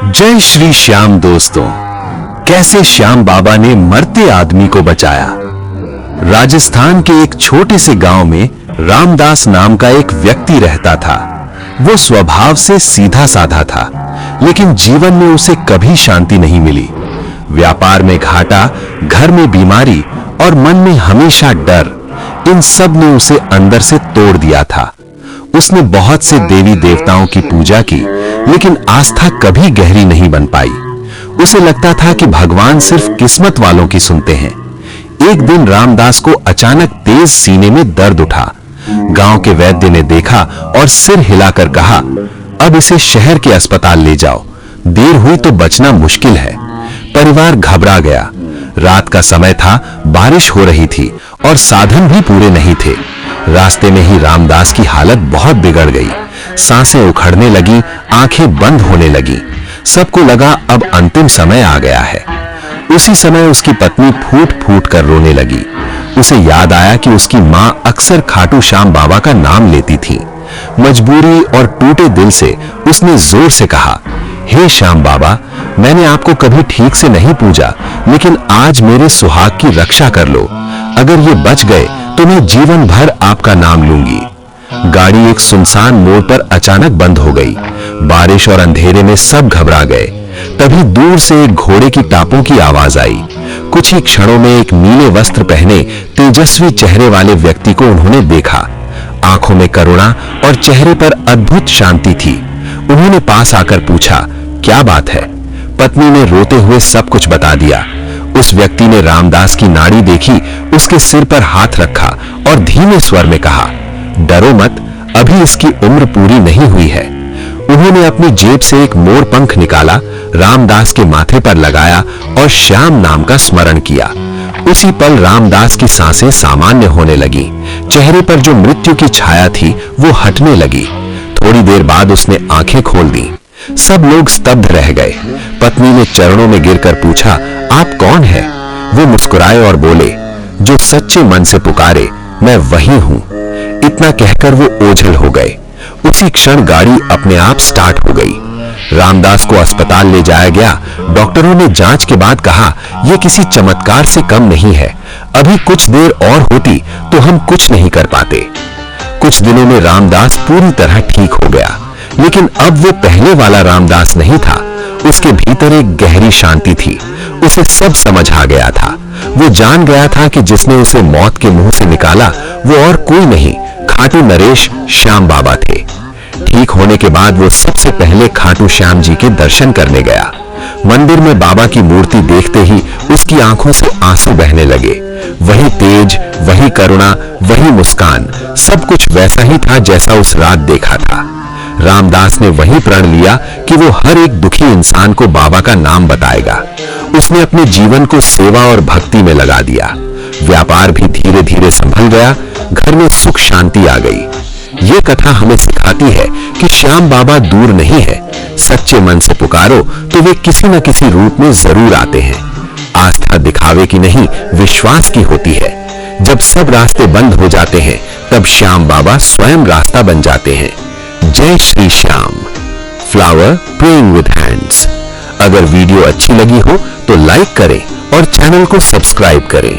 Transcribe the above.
जय श्री श्याम दोस्तों, कैसे श्याम बाबा ने मरते आदमी को बचाया। राजस्थान के एक छोटे से गांव में रामदास नाम का एक व्यक्ति रहता था। वो स्वभाव से सीधा साधा था, लेकिन जीवन में उसे कभी शांति नहीं मिली। व्यापार में घाटा, घर में बीमारी और मन में हमेशा डर, इन सब ने उसे अंदर से तोड़ दिया था। उसने बहुत से देवी देवताओं की पूजा की, लेकिन आस्था कभी गहरी नहीं बन पाई। उसे लगता था कि भगवान सिर्फ किस्मत वालों की सुनते हैं। एक दिन रामदास को अचानक तेज सीने में दर्द उठा। गांव के वैद्य ने देखा और सिर हिलाकर कहा, अब इसे शहर के अस्पताल ले जाओ, देर हुई तो बचना मुश्किल है। परिवार घबरा गया। रात का समय था, बारिश हो रही थी और साधन भी पूरे नहीं थे। रास्ते में ही रामदास की हालत बहुत बिगड़ गई। सांसें उखड़ने लगी, आंखें बंद होने लगी। सबको लगा अब अंतिम समय आ गया है। उसी समय उसकी पत्नी फूट फूट कर रोने लगी। उसे याद आया कि उसकी मां अक्सर खाटू श्याम बाबा का नाम लेती थी। मजबूरी और टूटे दिल से उसने जोर से कहा, हे श्याम बाबा, मैंने आपको कभी ठीक से नहीं पूजा, लेकिन आज मेरे सुहाग की रक्षा कर लो। अगर ये बच गए तो मैं जीवन भर आपका नाम लूंगी। गाड़ी एक सुनसान मोड़ पर अचानक बंद हो गई। बारिश और अंधेरे में सब घबरा गए। तभी दूर से एक घोड़े की टापों की आवाज आई। कुछ ही क्षणों में एक नीले वस्त्र पहने तेजस्वी चेहरे वाले व्यक्ति को उन्होंने देखा। आंखों में करुणा और चेहरे पर अद्भुत शांति थी। उन्होंने पास आकर पूछा, क्या बात है? पत्नी ने रोते हुए सब कुछ बता दिया। उस व्यक्ति ने रामदास की नाड़ी देखी, उसके सिर पर हाथ रखा और धीमे स्वर में कहा, डरो मत, अभी इसकी उम्र पूरी नहीं हुई है। उन्होंने अपनी जेब से एक मोर पंख निकाला, रामदास के माथे पर लगाया और श्याम नाम का स्मरण किया। उसी पल रामदास की सांसें सामान्य होने लगी। चेहरे पर जो मृत्यु की छाया थी वो हटने लगी। थोड़ी देर बाद उसने आंखें खोल दी। सब लोग स्तब्ध रह गए। पत्नी ने चरणों में गिरकर पूछा, आप कौन हैं? वो मुस्कुराए और बोले, जो सच्चे मन से पुकारे, मैं वही हूं। इतना कहकर वो ओझल हो गए। उसी क्षण गाड़ी अपने आप स्टार्ट हो गई। रामदास को अस्पताल ले जाया गया। डॉक्टरों ने जांच के बाद कहा, यह किसी चमत्कार से कम नहीं है। अभी कुछ देर और होती तो हम कुछ नहीं कर पाते। कुछ दिनों में रामदास पूरी तरह ठीक हो गया, लेकिन अब वो पहले वाला रामदास नहीं था। उसके भीतर एक गहरी शांति थी। उसे सब समझ आ गया था। वो जान गया था कि जिसने उसे मौत के मुंह से निकाला वो और कोई नहीं, खाटू नरेश श्याम बाबा थे। ठीक होने के बाद वो सबसे पहले खाटू श्याम जी के दर्शन करने गया। मंदिर में बाबा की मूर्ति देखते ही उसकी आंखों से आंसू बहने लगे। वही तेज, वही करुणा, वही मुस्कान, सब कुछ वैसा ही था जैसा उस रात देखा था। रामदास ने वही प्रण लिया कि वो हर एक दुखी इंसान को बाबा का नाम बताएगा। उसने अपने जीवन को सेवा और भक्ति में लगा दिया। व्यापार भी धीरे धीरे संभल गया। घर में सुख शांति आ गई। ये कथा हमें सिखाती है कि श्याम बाबा दूर नहीं है। सच्चे मन से पुकारो तो वे किसी न किसी रूप में जरूर आते हैं। आस्था दिखावे की नहीं, विश्वास की होती है। जब सब रास्ते बंद हो जाते हैं, तब श्याम बाबा स्वयं रास्ता बन जाते हैं। जय Shri Shyam. Flower praying with hands. अगर वीडियो अच्छी लगी हो तो लाइक करें और चैनल को सब्सक्राइब करें।